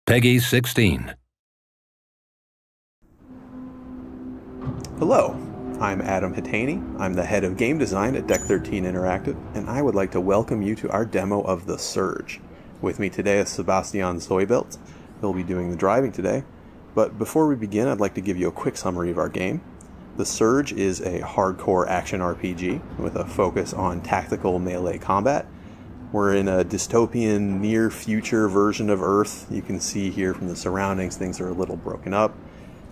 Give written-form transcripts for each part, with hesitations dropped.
Peggy 16. Hello, I'm Adam Hitaney. I'm the head of game design at Deck 13 Interactive, and I would like to welcome you to our demo of The Surge. With me today is Sebastian Zoibelt. He'll be doing the driving today. But before we begin, I'd like to give you a quick summary of our game. The Surge is a hardcore action RPG with a focus on tactical melee combat. We're in a dystopian near-future version of Earth. You can see here from the surroundings, things are a little broken up.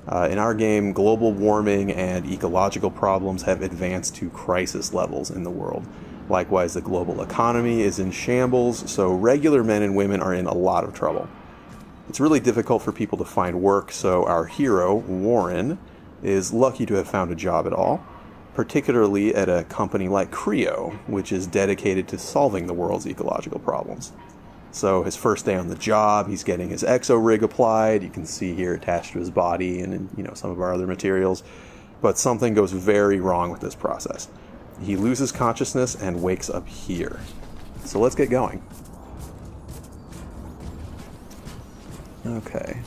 In our game, global warming and ecological problems have advanced to crisis levels in the world. Likewise, the global economy is in shambles, so regular men and women are in a lot of trouble. It's really difficult for people to find work, so our hero, Warren, is lucky to have found a job at all, particularly at a company like Creo, which is dedicated to solving the world's ecological problems. So his first day on the job, he's getting his Exo rig applied. You can see here attached to his body and some of our other materials. But something goes very wrong with this process. He loses consciousness and wakes up here. So let's get going. Okay,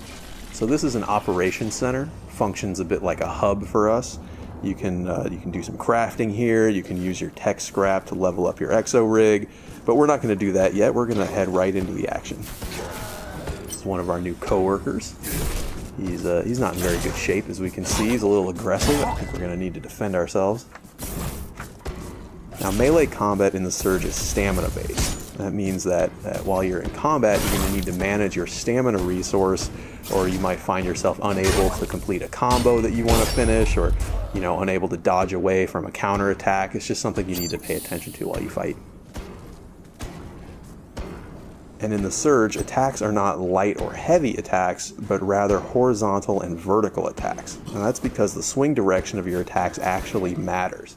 so this is an operations center. Functions a bit like a hub for us. You can do some crafting here. You can use your tech scrap to level up your Exo rig, but we're not going to do that yet. We're going to head right into the action. This is one of our new co-workers. He's not in very good shape, as we can see. He's a little aggressive. I think we're going to need to defend ourselves. Now, melee combat in the Surge is stamina-based. That means that while you're in combat, you're going to need to manage your stamina resource, or you might find yourself unable to complete a combo that you want to finish, or unable to dodge away from a counterattack. It's just something you need to pay attention to while you fight. And in the Surge, attacks are not light or heavy attacks, but rather horizontal and vertical attacks. And that's because the swing direction of your attacks actually matters.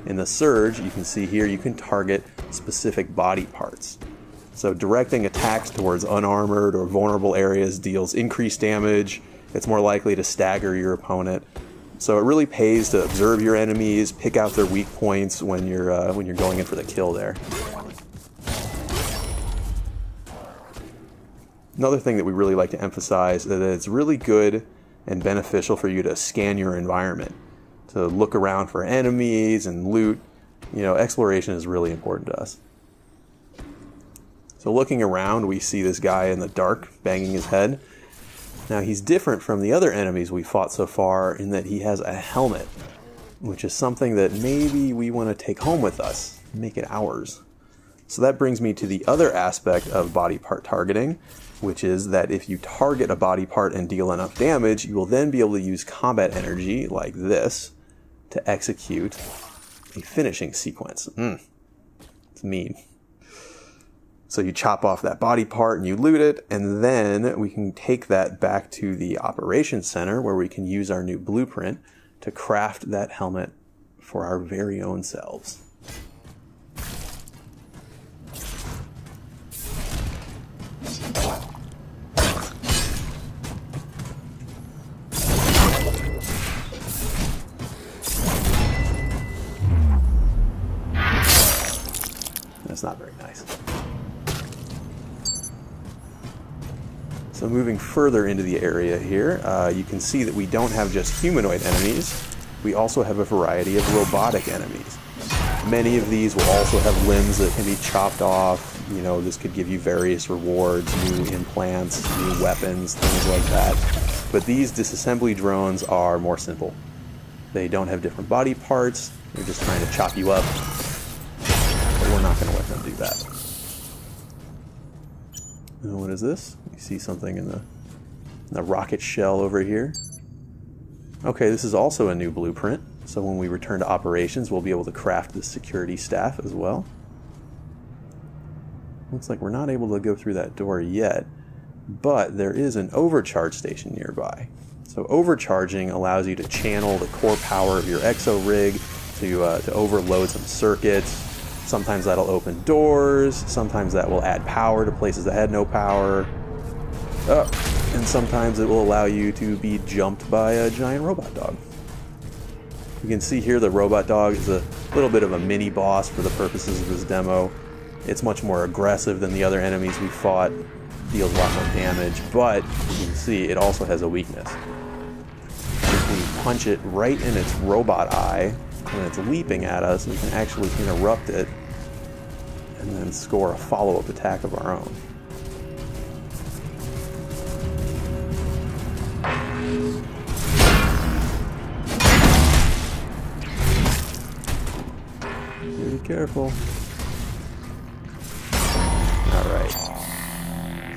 In the Surge, you can see here, you can target specific body parts. So directing attacks towards unarmored or vulnerable areas deals increased damage. It's more likely to stagger your opponent. So it really pays to observe your enemies, pick out their weak points when you're going in for the kill there. Another thing that we really like to emphasize is that it's really good and beneficial for you to scan your environment, to look around for enemies and loot. Exploration is really important to us. So looking around, we see this guy in the dark banging his head. Now he's different from the other enemies we fought so far in that he has a helmet, which is something that maybe we want to take home with us, make it ours. So that brings me to the other aspect of body part targeting, which is that if you target a body part and deal enough damage, you will then be able to use combat energy like this to execute a finishing sequence. It's mean. So you chop off that body part and you loot it, and then we can take that back to the operations center where we can use our new blueprint to craft that helmet for our very own selves. That's not very nice. So moving further into the area here, you can see that we don't have just humanoid enemies, we also have a variety of robotic enemies. Many of these will also have limbs that can be chopped off. This could give you various rewards, new implants, new weapons, things like that. But these disassembly drones are more simple. They don't have different body parts, they're just trying to chop you up. But we're not going to let them do that. And what is this? You see something in the rocket shell over here. Okay, this is also a new blueprint. So when we return to operations, we'll be able to craft the security staff as well. Looks like we're not able to go through that door yet, but there is an overcharge station nearby. So overcharging allows you to channel the core power of your Exo rig to overload some circuits. Sometimes that'll open doors, sometimes that will add power to places that had no power. And sometimes it will allow you to be jumped by a giant robot dog. You can see here the robot dog is a little bit of a mini boss for the purposes of this demo. It's much more aggressive than the other enemies we fought. deals a lot more damage, but you can see it also has a weakness. If we punch it right in its robot eye when it's leaping at us, we can actually interrupt it and then score a follow-up attack of our own. Be careful. Alright.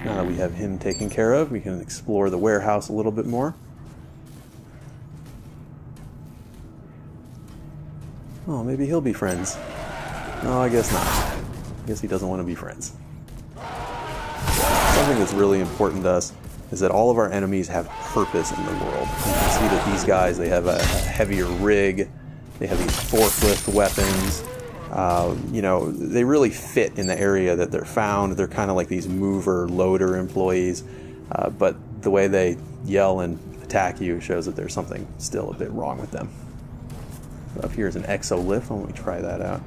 Now that we have him taken care of, we can explore the warehouse a little bit more. Oh, maybe he'll be friends. No, I guess not. I guess he doesn't want to be friends. Something that's really important to us is that all of our enemies have purpose in the world. You can see that these guys, they have a heavier rig, they have these forklift weapons. You know, they really fit in the area that they're found. They're kind of like these mover, loader employees, but the way they yell and attack you shows that there's something still a bit wrong with them. So up here is an Exo Lift. Why don't we try that out?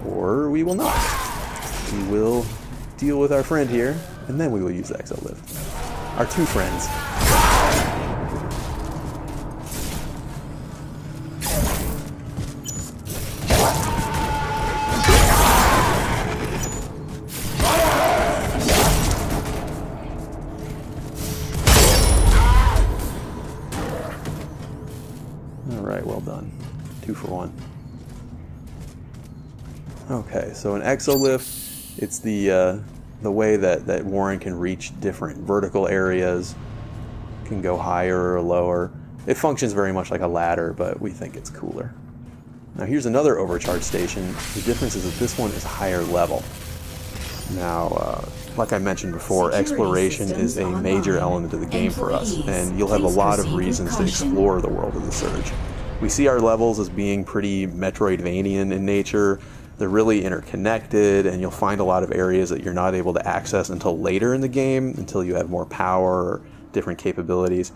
Or we will not. We will deal with our friend here, and then we will use the Exo Lift. Our two friends. Alright, well done. 2 for 1. Okay, so an Exo Lift, it's the way that Warren can reach different vertical areas, can go higher or lower. It functions very much like a ladder, but we think it's cooler. Now here's another overcharge station. The difference is that this one is higher level. Now, like I mentioned before, exploration is a major element of the game for us, and you'll have a lot of reasons to explore the world of the Surge. We see our levels as being pretty Metroidvanian in nature. They're really interconnected, and you'll find a lot of areas that you're not able to access until later in the game, until you have more power or different capabilities.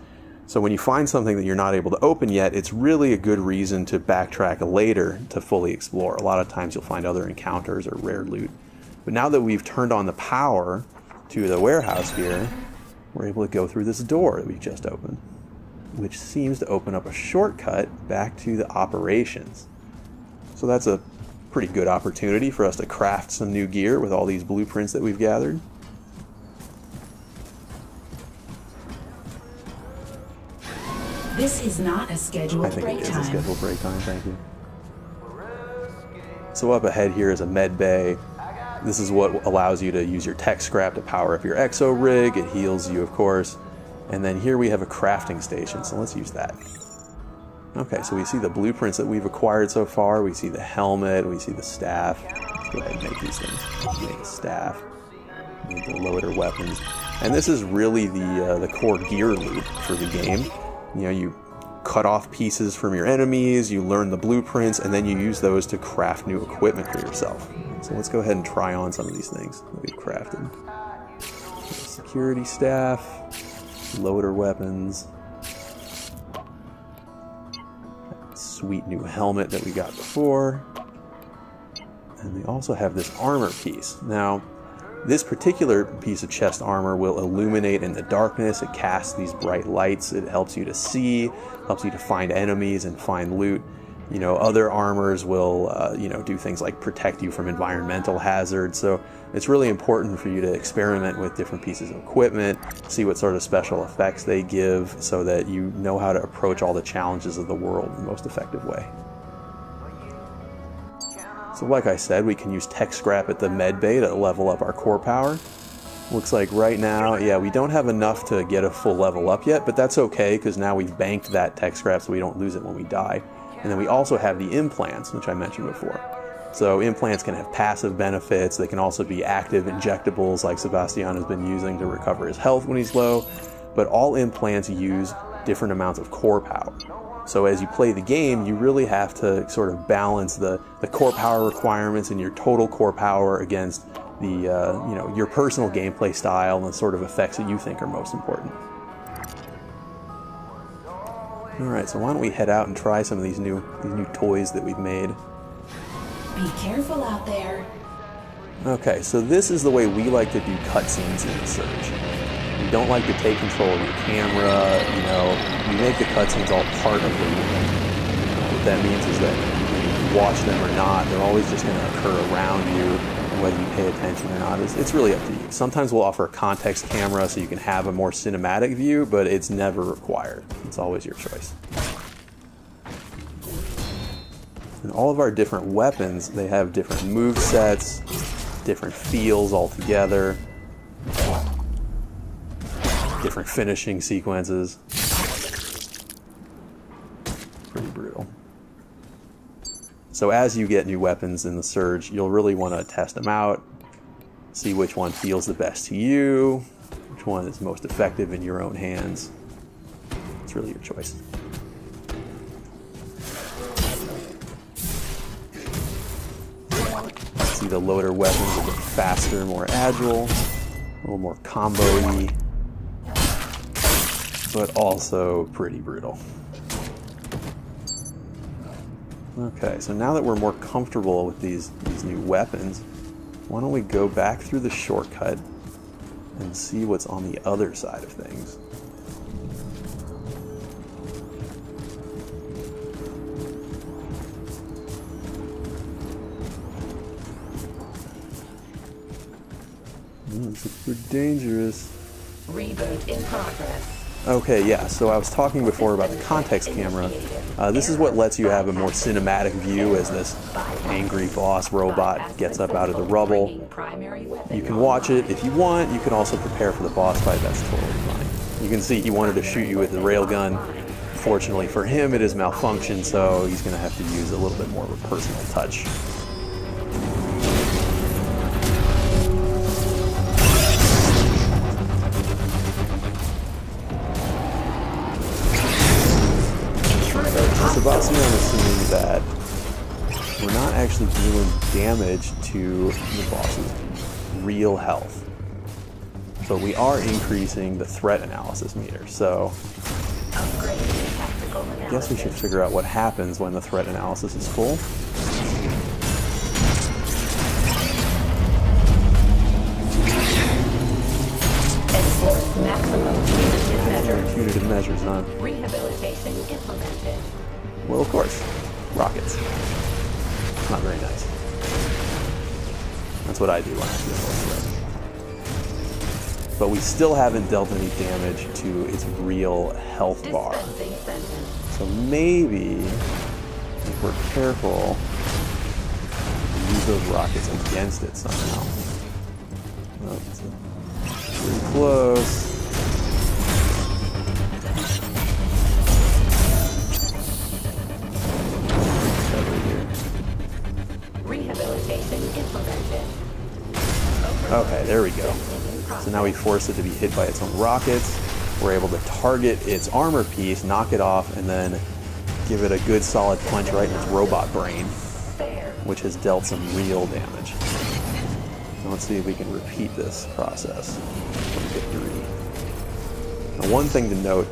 So when you find something that you're not able to open yet, it's really a good reason to backtrack later to fully explore. A lot of times you'll find other encounters or rare loot. But now that we've turned on the power to the warehouse here, we're able to go through this door that we just opened, which seems to open up a shortcut back to the operations. So that's a pretty good opportunity for us to craft some new gear with all these blueprints that we've gathered. This is not a scheduled break time. I think it is a scheduled break time, thank you. So up ahead here is a med bay. This is what allows you to use your tech scrap to power up your exo rig. It heals you, of course. And then here we have a crafting station, so let's use that. Okay, so we see the blueprints that we've acquired so far. We see the helmet, we see the staff. Let's go ahead and make these things. Make a staff, make the loader weapons. And this is really the core gear loop for the game. You know, you cut off pieces from your enemies, you learn the blueprints, and then you use those to craft new equipment for yourself. So let's go ahead and try on some of these things that we've crafted. Security staff, loader weapons, sweet new helmet that we got before, and we also have this armor piece. Now, this particular piece of chest armor will illuminate in the darkness. It casts these bright lights. It helps you to see, helps you to find enemies and find loot. You know, other armors will, you know, do things like protect you from environmental hazards. So it's really important for you to experiment with different pieces of equipment, see what sort of special effects they give, so that you know how to approach all the challenges of the world in the most effective way. So like I said, we can use tech scrap at the med bay to level up our core power. Looks like right now, yeah, we don't have enough to get a full level up yet, but that's okay, because now we've banked that tech scrap so we don't lose it when we die. And then we also have the implants, which I mentioned before. So implants can have passive benefits. They can also be active injectables like Sebastian has been using to recover his health when he's low. But all implants use different amounts of core power. So as you play the game, you really have to sort of balance the core power requirements and your total core power against the you know, your personal gameplay style and the sort of effects that you think are most important. Alright, so why don't we head out and try some of these new toys that we've made. Be careful out there. Okay, so this is the way we like to do cutscenes in the Surge. We don't like to take control of your camera, you know, we make the cutscenes all part of the movie. What that means is that whether you watch them or not, they're always just going to occur around you, and whether you pay attention or not, it's really up to you. Sometimes we'll offer a context camera so you can have a more cinematic view, but it's never required. It's always your choice. And all of our different weapons, they have different move sets, different feels altogether, different finishing sequences. Pretty brutal. So as you get new weapons in the Surge, you'll really want to test them out, see which one feels the best to you, which one is most effective in your own hands. It's really your choice. See, the loader weapons are a bit faster, more agile, a little more combo-y, but also pretty brutal. Okay, so now that we're more comfortable with these new weapons, why don't we go back through the shortcut and see what's on the other side of things. Super dangerous. Reboot in progress. Okay, yeah, so I was talking before about the context camera. This is what lets you have a more cinematic view as this angry boss robot gets up out of the rubble. You can watch it if you want. You can also prepare for the boss fight. That's totally fine. You can see he wanted to shoot you with the railgun. Fortunately for him, it has malfunctioned, so he's going to have to use a little bit more of a personal touch. Sebastian is assuming that we're not actually doing damage to the boss's real health, but we are increasing the threat analysis meter. So I guess we should figure out what happens when the threat analysis is full. Punitive measures, huh? Rehabilitation implemented. Well, of course. Rockets. Not very nice. That's what I do when I feel most threat. But we still haven't dealt any damage to its real health bar. So maybe, if we're careful, we can use those rockets against it somehow. Oh, it's pretty close. Okay, there we go. So now we force it to be hit by its own rockets. We're able to target its armor piece, knock it off, and then give it a good solid punch right in its robot brain, which has dealt some real damage. So let's see if we can repeat this process for victory. Now, one thing to note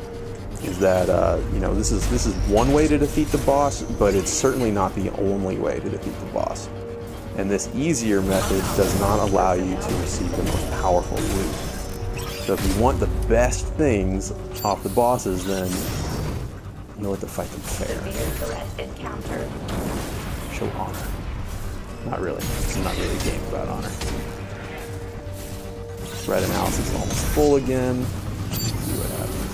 is that you know, this is one way to defeat the boss, but it's certainly not the only way to defeat the boss. And this easier method does not allow you to receive the most powerful loot. So if you want the best things off the bosses, then you'll have to fight them fair. Show honor. Not really. This is not really a game about honor. Threat analysis is almost full again. Let's see what happens.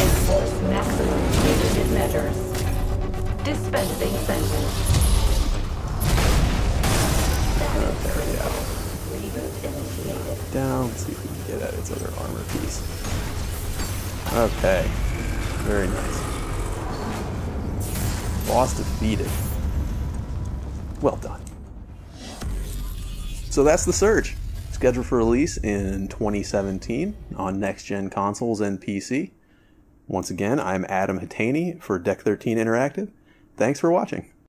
Enforce maximum punitive measures. Dispensing sentence. Okay, yeah. Down. Let's see if we can get at its other armor piece. Okay. Very nice. Boss defeated. Well done. So that's the Surge. Scheduled for release in 2017 on next-gen consoles and PC. Once again, I'm Adam Hatani for Deck 13 Interactive. Thanks for watching.